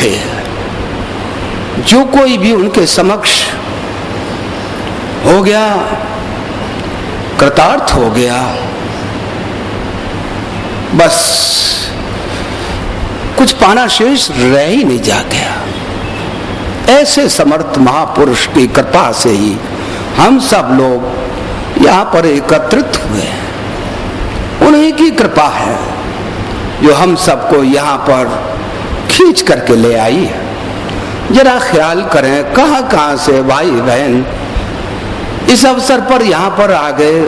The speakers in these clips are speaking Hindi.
थे। जो कोई भी उनके समक्ष हो गया, कृतार्थ हो गया, बस कुछ पाना शेष रह ही नहीं जा गया। ऐसे समर्थ महापुरुष की कृपा से ही हम सब लोग यहाँ पर एकत्रित हुए। उन्हीं की कृपा है जो हम सबको यहाँ पर खींच करके ले आई है। जरा ख्याल करें कहां कहां से भाई बहन इस अवसर पर यहाँ पर आ गए।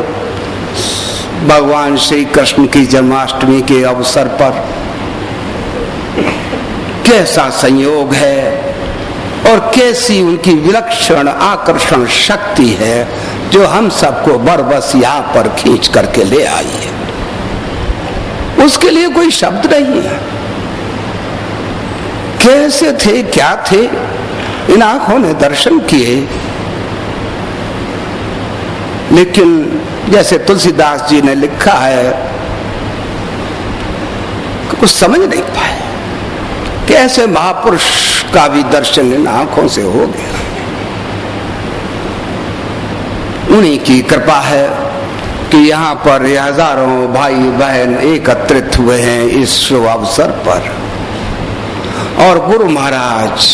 भगवान श्री कृष्ण की जन्माष्टमी के अवसर पर कैसा संयोग है और कैसी उनकी विलक्षण आकर्षण शक्ति है जो हम सबको बरबस यहाँ पर खींच करके ले आई है। उसके लिए कोई शब्द नहीं है। कैसे थे, क्या थे, इन आंखों ने दर्शन किए, लेकिन जैसे तुलसीदास जी ने लिखा है कुछ समझ नहीं पाए कि ऐसे महापुरुष का भी दर्शन इन आंखों से हो गया। उन्हीं की कृपा है कि यहाँ पर हजारों भाई बहन एकत्रित हुए हैं इस शुभ अवसर पर, और गुरु महाराज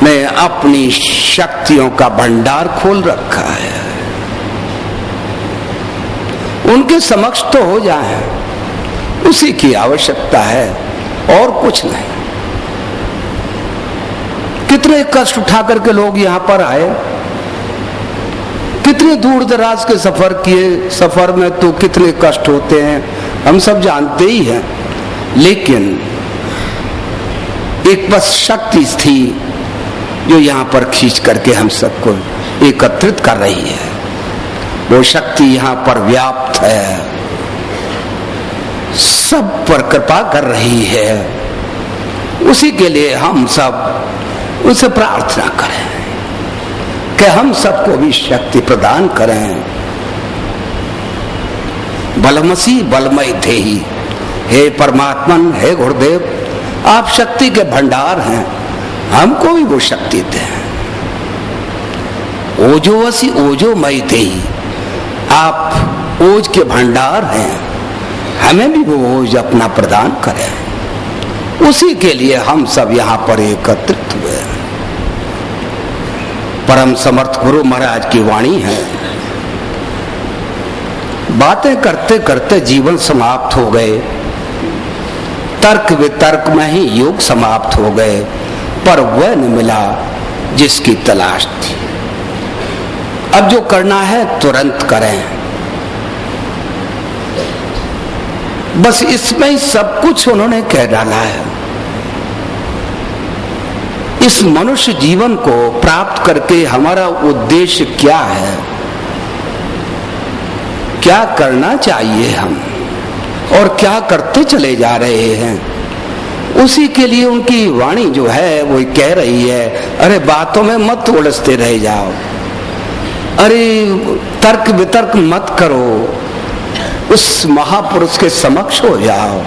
ने अपनी शक्तियों का भंडार खोल रखा है। उनके समक्ष तो हो जाए, उसी की आवश्यकता है और कुछ नहीं। कितने कष्ट उठा करके लोग यहाँ पर आए, कितने दूर दराज के सफर किए। सफर में तो कितने कष्ट होते हैं हम सब जानते ही हैं, लेकिन एक बस शक्ति थी जो यहाँ पर खींच करके हम सबको एकत्रित कर रही है। वो शक्ति यहाँ पर व्याप्त है, सब पर कृपा कर रही है। उसी के लिए हम सब उसे प्रार्थना करें कि हम सबको भी शक्ति प्रदान करें। बलमसी बलमय देहि, हे परमात्मन, हे गुरुदेव, आप शक्ति के भंडार हैं, हमको भी वो शक्ति दें। ओजोवसी ओजोमय देहि, आप ओज के भंडार हैं, हमें भी वो ओज अपना प्रदान करें। उसी के लिए हम सब यहाँ पर एकत्रित हुए। परम समर्थ गुरु महाराज की वाणी है। बातें करते करते जीवन समाप्त हो गए, तर्क वितर्क में ही योग समाप्त हो गए, पर वह न मिला जिसकी तलाश थी। अब जो करना है तुरंत करें, बस इसमें ही सब कुछ उन्होंने कह डाला है। इस मनुष्य जीवन को प्राप्त करके हमारा उद्देश्य क्या है, क्या करना चाहिए हम, और क्या करते चले जा रहे हैं, उसी के लिए उनकी वाणी जो है वो कह रही है, अरे बातों में मत उलझते रह जाओ, अरे तर्क वितर्क मत करो, उस महापुरुष के समक्ष हो जाओ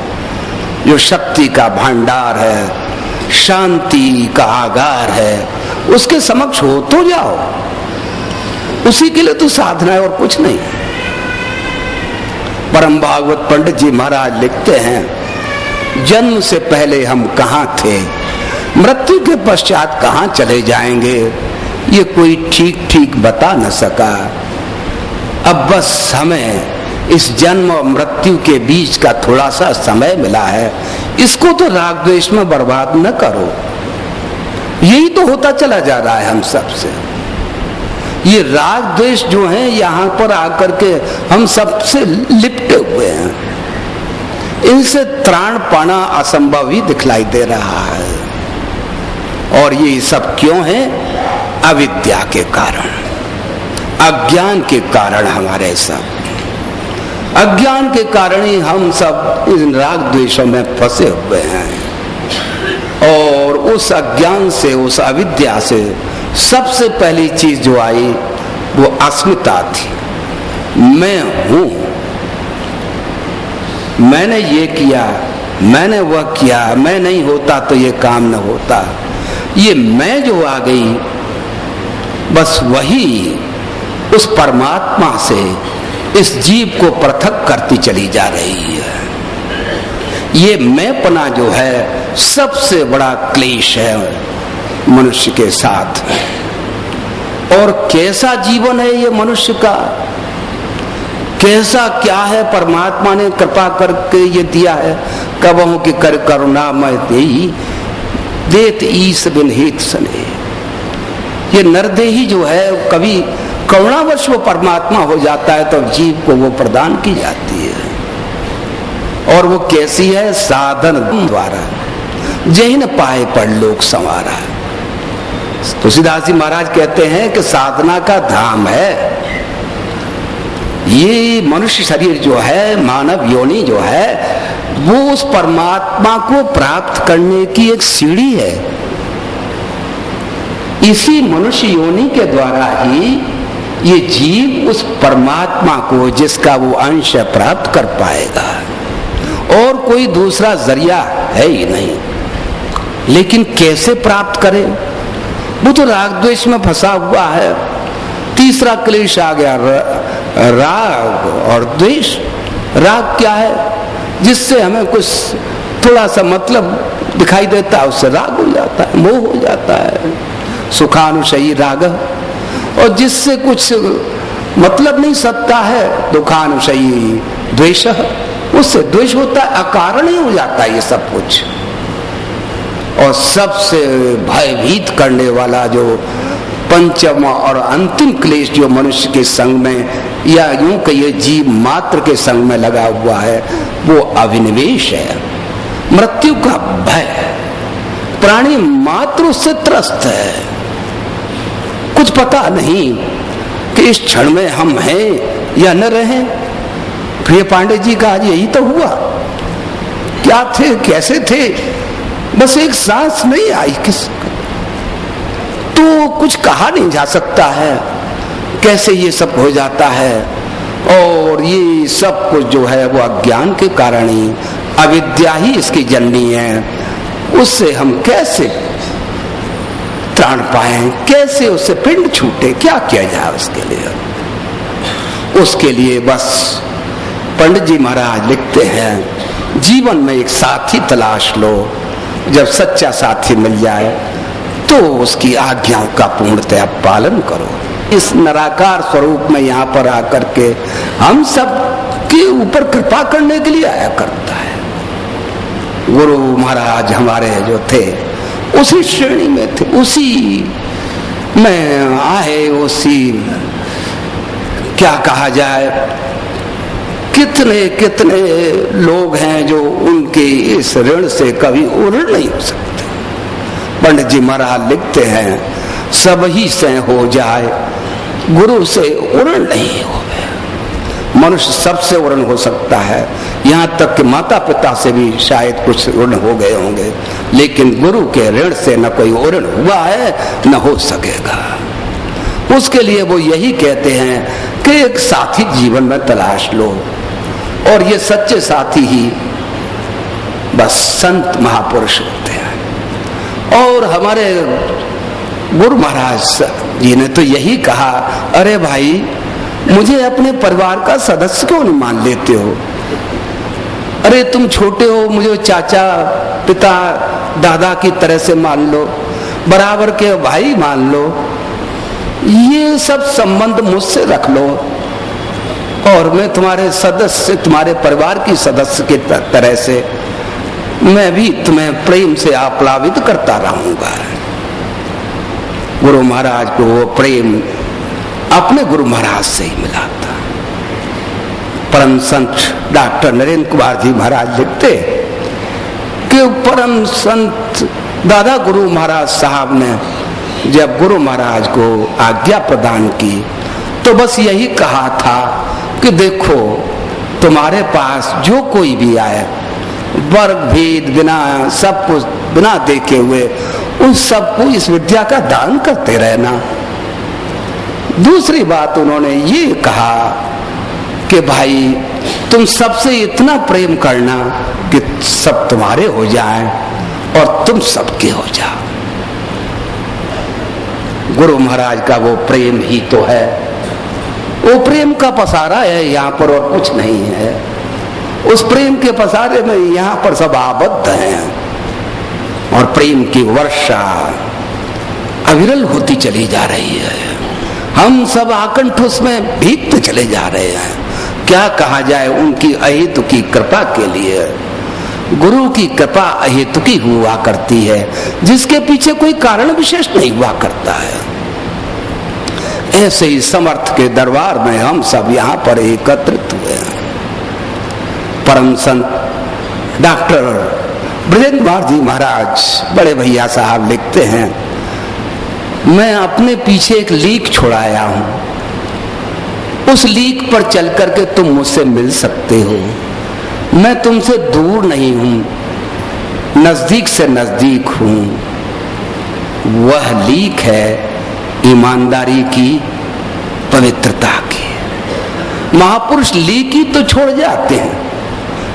जो शक्ति का भंडार है, शांति का आगार है, उसके समक्ष हो तो जाओ। उसी के लिए तो साधना है और कुछ नहीं। परम भागवत पंडित जी महाराज लिखते हैं, जन्म से पहले हम कहाँ थे, मृत्यु के पश्चात कहाँ चले जाएंगे, ये कोई ठीक ठीक बता न सका। अब बस हमें इस जन्म और मृत्यु के बीच का थोड़ा सा समय मिला है, इसको तो राग द्वेष में बर्बाद न करो। यही तो होता चला जा रहा है हम सबसे। ये राग द्वेष जो है यहाँ पर आकर के हम सबसे लिपटे हुए हैं, इनसे त्राण पाना असंभव ही दिखलाई दे रहा है। और ये सब क्यों है? अविद्या के कारण, अज्ञान के कारण। हमारे सब अज्ञान के कारण ही हम सब इन राग द्वेषों में फंसे हुए हैं। और उस अज्ञान से, उस अविद्या से सबसे पहली चीज जो आई वो अस्मिता थी। मैं हूं, मैंने ये किया, मैंने वह किया, मैं नहीं होता तो ये काम न होता। ये मैं जो आ गई, बस वही उस परमात्मा से इस जीव को पृथक करती चली जा रही है। ये मैंपना जो है सबसे बड़ा क्लेश है मनुष्य के साथ। और कैसा जीवन है ये मनुष्य का, कैसा क्या है परमात्मा ने कृपा करके ये दिया है। कबहू की कर करुणा मैं देत ईस बिन हित सने। ये नरदेही जो है कभी करुणावश वो परमात्मा हो जाता है तो जीव को वो प्रदान की जाती है। और वो कैसी है, साधन द्वारा जही न पाए पर लोक संवारा। तुलसीदास जी महाराज कहते हैं कि साधना का धाम है ये मनुष्य शरीर जो है, मानव योनि जो है, वो उस परमात्मा को प्राप्त करने की एक सीढ़ी है। इसी मनुष्य योनि के द्वारा ही ये जीव उस परमात्मा को, जिसका वो अंश प्राप्त कर पाएगा, और कोई दूसरा जरिया है ही नहीं। लेकिन कैसे प्राप्त करे, वो तो राग द्वेष में फंसा हुआ है। तीसरा क्लेश आ गया, राग और द्वेष। राग क्या है, जिससे हमें कुछ थोड़ा सा मतलब दिखाई देता है, उससे राग हो जाता है, मोह हो जाता है। सुखानुशयी राग, और जिससे कुछ मतलब नहीं सकता है, दुखानुशयी द्वेष, उससे द्वेष होता है, अकारण ही हो जाता है ये सब कुछ। और सबसे भयभीत करने वाला जो पंचम और अंतिम क्लेश जो मनुष्य के संग में, या यूं कहिए जीव मात्र के संग में लगा हुआ है, वो अभिनिवेश है, मृत्यु का भय। प्राणी मात्र उससे त्रस्त है। कुछ पता नहीं कि इस क्षण में हम हैं या न रहें। प्रिय पांडे जी का आज यही तो हुआ। क्या थे, कैसे थे, बस एक सांस नहीं आई किस तो कुछ कहा नहीं जा सकता है कैसे ये सब हो जाता है। और ये सब कुछ जो है वो अज्ञान के कारण ही, अविद्या ही इसकी जननी है। उससे हम कैसे त्राण पाए, कैसे उससे पिंड छूटे, क्या किया जाए उसके लिए। उसके लिए बस पंडित जी महाराज लिखते हैं, जीवन में एक साथी तलाश लो। जब सच्चा साथी मिल जाए तो उसकी आज्ञाओं का पूर्णतया पालन करो। इस निराकार स्वरूप में यहाँ पर आकर के हम सब के ऊपर कृपा करने के लिए आया करता है। गुरु महाराज हमारे जो थे उसी श्रेणी में थे, उसी में आए, उसी क्या कहा जाए, कितने कितने लोग हैं जो उनके इस ऋण से कभी उड़ नहीं हो सकते। पंडित जी महाराज लिखते हैं, सब ही से हो जाए गुरु से उड़न नहीं हो। मनुष्य सबसे उड़न हो सकता है, यहाँ तक कि माता पिता से भी शायद कुछ उड़न हो गए होंगे, लेकिन गुरु के ऋण से न कोई उड़न हुआ है न हो सकेगा। उसके लिए वो यही कहते हैं कि एक साथी जीवन में तलाश लो, और ये सच्चे साथी ही बस संत महापुरुष होते हैं। और हमारे गुरु महाराज जी ने तो यही कहा, अरे भाई मुझे अपने परिवार का सदस्य क्यों नहीं मान लेते हो? अरे तुम छोटे हो, मुझे चाचा पिता दादा की तरह से मान लो, बराबर के भाई मान लो, ये सब संबंध मुझसे रख लो, और मैं तुम्हारे सदस्य, तुम्हारे परिवार की सदस्य की तरह से मैं भी तुम्हें प्रेम से आप्लावित करता रहूंगा। गुरु महाराज को वो प्रेम अपने गुरु महाराज से ही मिला था। परम संत डॉक्टर नरेंद्र कुमार जी महाराज लिखते कि परम संत दादा गुरु महाराज साहब ने जब गुरु महाराज को आज्ञा प्रदान की तो बस यही कहा था कि देखो तुम्हारे पास जो कोई भी आए, वर्ग भेद बिना, सब कुछ बिना देखे हुए, उन सबको इस विद्या का दान करते रहना। दूसरी बात उन्होंने ये कहा कि भाई तुम सबसे इतना प्रेम करना कि सब तुम्हारे हो जाएं और तुम सबके हो जाओ। गुरु महाराज का वो प्रेम ही तो है, वो प्रेम का पसारा है यहाँ पर और कुछ नहीं है। उस प्रेम के पसारे में यहाँ पर सब आबद्ध हैं और प्रेम की वर्षा अविरल होती चली जा रही है। हम सब आकंठ उसमें भीगते चले जा रहे हैं। क्या कहा जाए उनकी अहेतु की कृपा के लिए। गुरु की कृपा अहेतु की हुआ करती है, जिसके पीछे कोई कारण विशेष नहीं हुआ करता है। ऐसे ही समर्थ के दरबार में हम सब यहाँ पर एकत्रित हुए हैं। परम संत डॉक्टर ब्रजेंद्र कुमार जी महाराज बड़े भैया साहब लिखते हैं, मैं अपने पीछे एक लीक छोड़ाया हूं, उस लीक पर चल करके तुम मुझसे मिल सकते हो। मैं तुमसे दूर नहीं हूं, नजदीक से नजदीक हूं। वह लीक है ईमानदारी की, पवित्रता की। महापुरुष लीक ही तो छोड़ जाते हैं।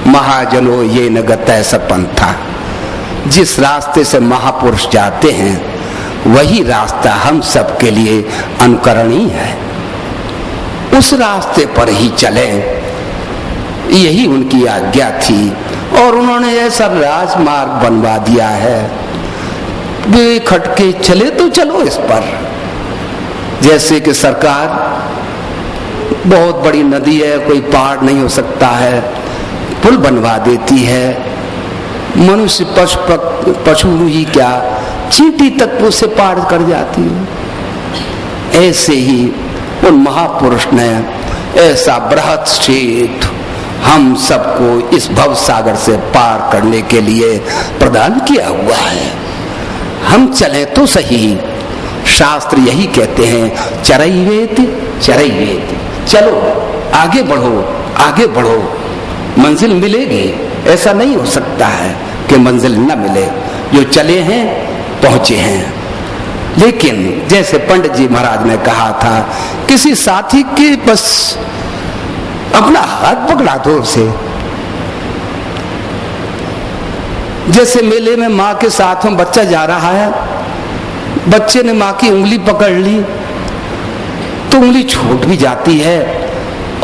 महाजनो ये न गतः सपंथा, जिस रास्ते से महापुरुष जाते हैं वही रास्ता हम सब के लिए अनुकरणीय है। उस रास्ते पर ही चले, यही उनकी आज्ञा थी और उन्होंने ऐसा राजमार्ग बनवा दिया है। वे खटके चले तो चलो इस पर। जैसे कि सरकार बहुत बड़ी नदी है, कोई पार नहीं हो सकता है, पुल बनवा देती है। मनुष्य पशु ही क्या, चींटी तक उसे पार कर जाती है। ऐसे ही उन महापुरुष ने ऐसा बृहत क्षेत्र हम सबको इस भव सागर से पार करने के लिए प्रदान किया हुआ है। हम चले तो सही। शास्त्र यही कहते हैं, चरैवेति चरैवेति, चलो आगे बढ़ो, आगे बढ़ो, मंजिल मिलेगी। ऐसा नहीं हो सकता है कि मंजिल न मिले। जो चले हैं पहुंचे हैं। लेकिन जैसे पंडित जी महाराज ने कहा था, किसी साथी के बस अपना हाथ पकड़ा दो उसे। जैसे मेले में माँ के साथ में बच्चा जा रहा है, बच्चे ने माँ की उंगली पकड़ ली तो उंगली छूट भी जाती है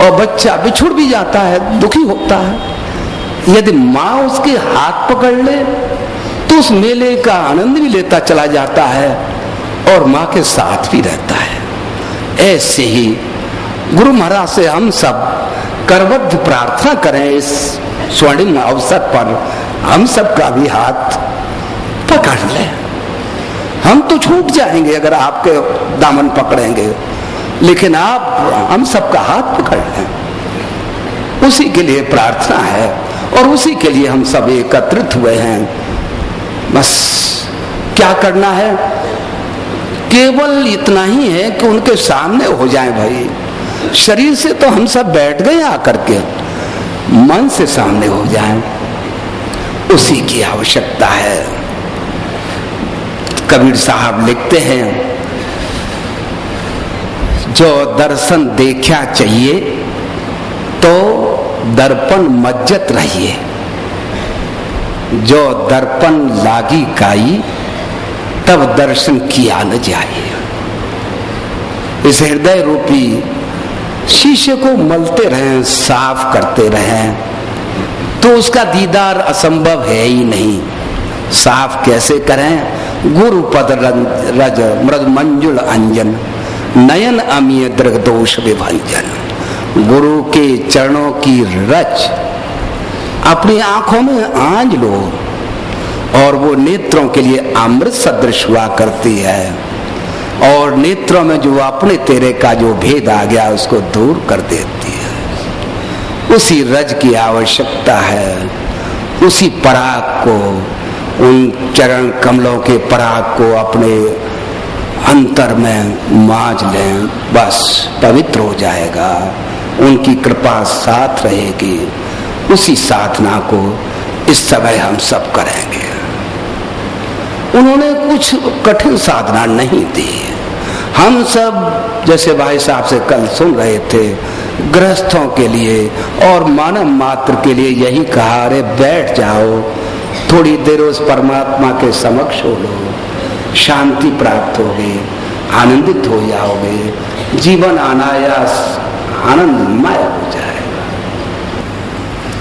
और बच्चा बिछुड़ भी जाता है, दुखी होता है। यदि माँ उसके हाथ पकड़ ले तो उस मेले का आनंद भी लेता चला जाता है और माँ के साथ भी रहता है। ऐसे ही गुरु महाराज से हम सब करबद्ध प्रार्थना करें। इस स्वर्णिम अवसर पर हम सब का भी हाथ पकड़ लें। हम तो छूट जाएंगे अगर आपके दामन पकड़ेंगे, लेकिन आप हम सबका हाथ पकड़ लें। उसी के लिए प्रार्थना है और उसी के लिए हम सब एकत्रित हुए हैं। बस क्या करना है, केवल इतना ही है कि उनके सामने हो जाएं। भाई शरीर से तो हम सब बैठ गए आकर के, मन से सामने हो जाएं, उसी की आवश्यकता है। कबीर साहब लिखते हैं, जो दर्शन देखा चाहिए तो दर्पण मज्जत रहिए, जो दर्पण लागी काई तब दर्शन किया न जाए। इस हृदय रूपी शीशे को मलते रहें, साफ करते रहें, तो उसका दीदार असंभव है ही नहीं। साफ कैसे करें? गुरु पद रज मृद मंजुल अंजन, नयन अमीय दृग दोष विभंजन। गुरु के चरणों की रच अपनी आंखों में आंज लो और वो नेत्रों के लिए अमृत सदृश हुआ करती है, और नेत्रों में जो अपने तेरे का जो भेद आ गया उसको दूर कर देती है। उसी रज की आवश्यकता है, उसी पराग को, उन चरण कमलों के पराग को अपने अंतर में मांझ लें, बस पवित्र हो जाएगा। उनकी कृपा साथ रहेगी। उसी साधना को इस समय हम सब करेंगे। उन्होंने कुछ कठिन साधना नहीं दी। हम सब जैसे भाई साहब से कल सुन रहे थे, गृहस्थों के लिए और मानव मात्र के लिए यही कहा, अरे बैठ जाओ, थोड़ी देर उस परमात्मा के समक्ष हो लो, शांति प्राप्त होगी, आनंदित हो जाओगे, जीवन अनायास आनंदमय हो जाएगा।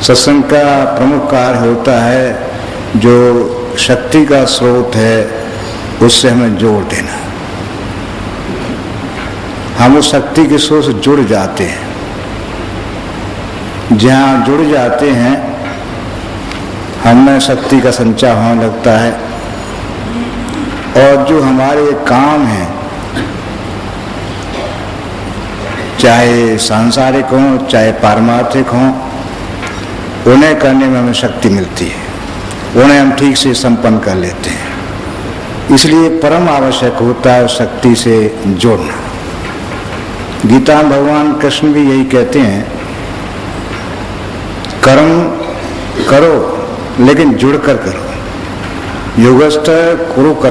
सत्संग का प्रमुख कार्य होता है जो शक्ति का स्रोत है उससे हमें जोड़ देना। हम उस शक्ति के स्रोत से जुड़ जाते हैं। जहाँ जुड़ जाते हैं हमें शक्ति का संचार होने लगता है, और जो हमारे काम हैं, चाहे सांसारिक हों चाहे पारमार्थिक हों, उन्हें करने में हमें शक्ति मिलती है, उन्हें हम ठीक से संपन्न कर लेते हैं। इसलिए परम आवश्यक होता है शक्ति से जोड़ना। गीता में भगवान कृष्ण भी यही कहते हैं, कर्म करो लेकिन जुड़कर करो। योगस्थ कुरु कर्म